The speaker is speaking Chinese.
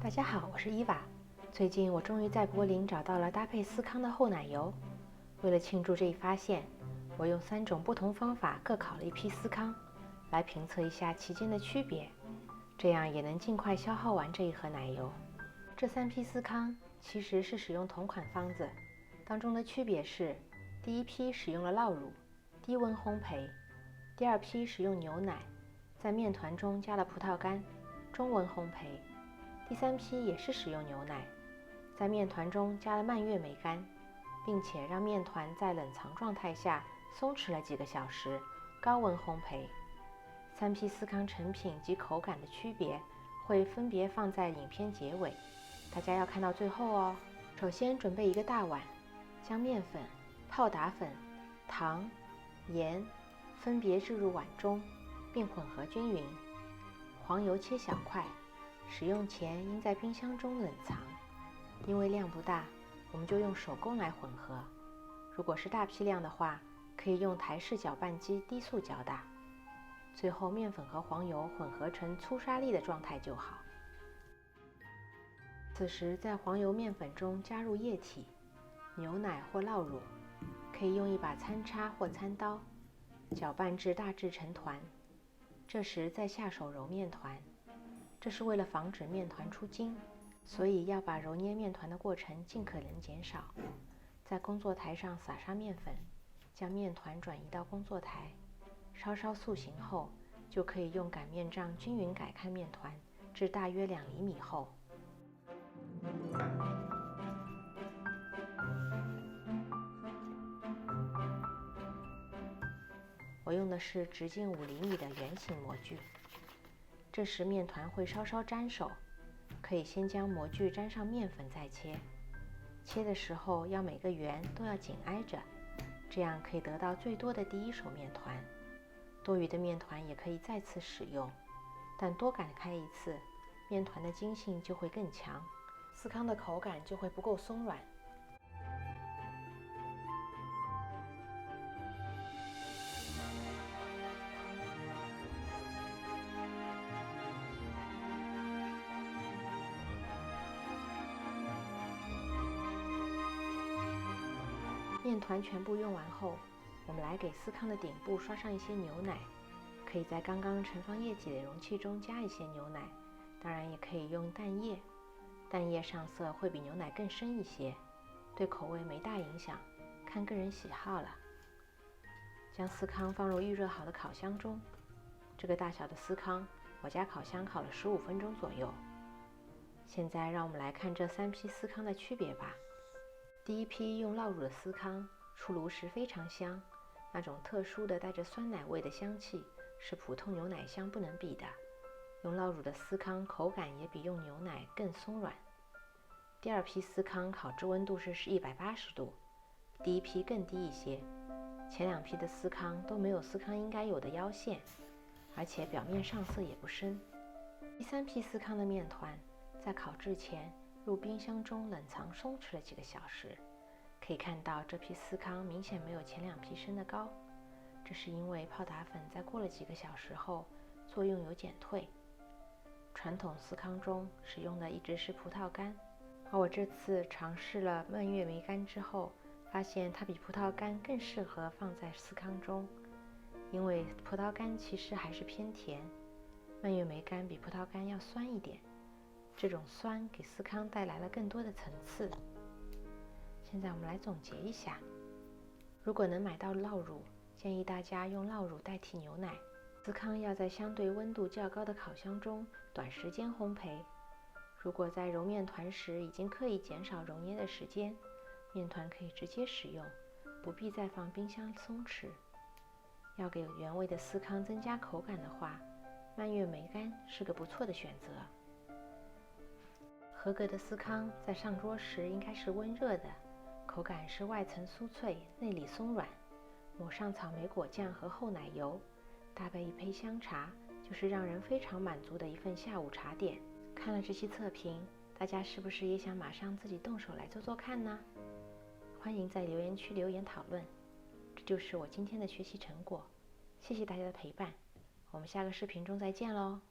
大家好，我是伊娃。最近我终于在柏林找到了搭配司康的厚奶油。为了庆祝这一发现，我用3种不同方法各烤了一批司康，来评测一下其间的区别，这样也能尽快消耗完这一盒奶油。这3批司康其实是使用同款方子，当中的区别是：第一批使用了酪乳，低温烘焙；第二批使用牛奶，在面团中加了葡萄干，中温烘焙；第3批也是使用牛奶，在面团中加了蔓越莓干，并且让面团在冷藏状态下松弛了几个小时，高温烘焙。3批司康成品及口感的区别会分别放在影片结尾，大家要看到最后哦。首先准备一个大碗，将面粉、泡打粉、糖、盐分别置入碗中，并混合均匀。黄油切小块，使用前应在冰箱中冷藏。因为量不大，我们就用手工来混合。如果是大批量的话，可以用台式搅拌机低速搅打。最后面粉和黄油混合成粗沙粒的状态就好。此时在黄油面粉中加入液体，牛奶或酪乳，可以用一把餐叉或餐刀，搅拌至大致成团。这时再下手揉面团，这是为了防止面团出筋，所以要把揉捏面团的过程尽可能减少。在工作台上撒上面粉，将面团转移到工作台，稍稍塑形后，就可以用擀面杖均匀擀开面团至大约2厘米厚。我用的是直径5厘米的圆形模具。这时面团会稍稍沾手，可以先将模具沾上面粉再切。切的时候要每个圆都要紧挨着，这样可以得到最多的第一手面团。多余的面团也可以再次使用，但多擀开一次，面团的筋性就会更强，司康的口感就会不够松软。面团全部用完后，我们来给司康的顶部刷上一些牛奶，可以在刚刚盛放液体的容器中加一些牛奶，当然也可以用蛋液。蛋液上色会比牛奶更深一些，对口味没大影响，看个人喜好了。将司康放入预热好的烤箱中，这个大小的司康，我家烤箱烤了15分钟左右。现在让我们来看这3批司康的区别吧。第一批用酪乳的司康，出炉时非常香，那种特殊的带着酸奶味的香气是普通牛奶香不能比的。用酪乳的司康口感也比用牛奶更松软。第二批司康烤制温度是180度，第一批更低一些。前2批的司康都没有司康应该有的腰线，而且表面上色也不深。第3批司康的面团在烤制前入冰箱中冷藏松弛了几个小时，可以看到这批司康明显没有前2批升得高，这是因为泡打粉在过了几个小时后作用有减退。传统司康中使用的一直是葡萄干，而我这次尝试了蔓越莓干之后，发现它比葡萄干更适合放在司康中，因为葡萄干其实还是偏甜，蔓越莓干比葡萄干要酸一点，这种酸给司康带来了更多的层次。现在我们来总结一下，如果能买到酪乳，建议大家用酪乳代替牛奶。司康要在相对温度较高的烤箱中短时间烘焙。如果在揉面团时已经刻意减少揉捏的时间，面团可以直接使用，不必再放冰箱松弛。要给原味的司康增加口感的话，蔓越莓干是个不错的选择。合格的司康在上桌时应该是温热的，口感是外层酥脆，内里松软，抹上草莓果酱和厚奶油，搭配一杯香茶，就是让人非常满足的一份下午茶点。看了这期测评，大家是不是也想马上自己动手来做做看呢？欢迎在留言区留言讨论。这就是我今天的学习成果，谢谢大家的陪伴，我们下个视频中再见喽。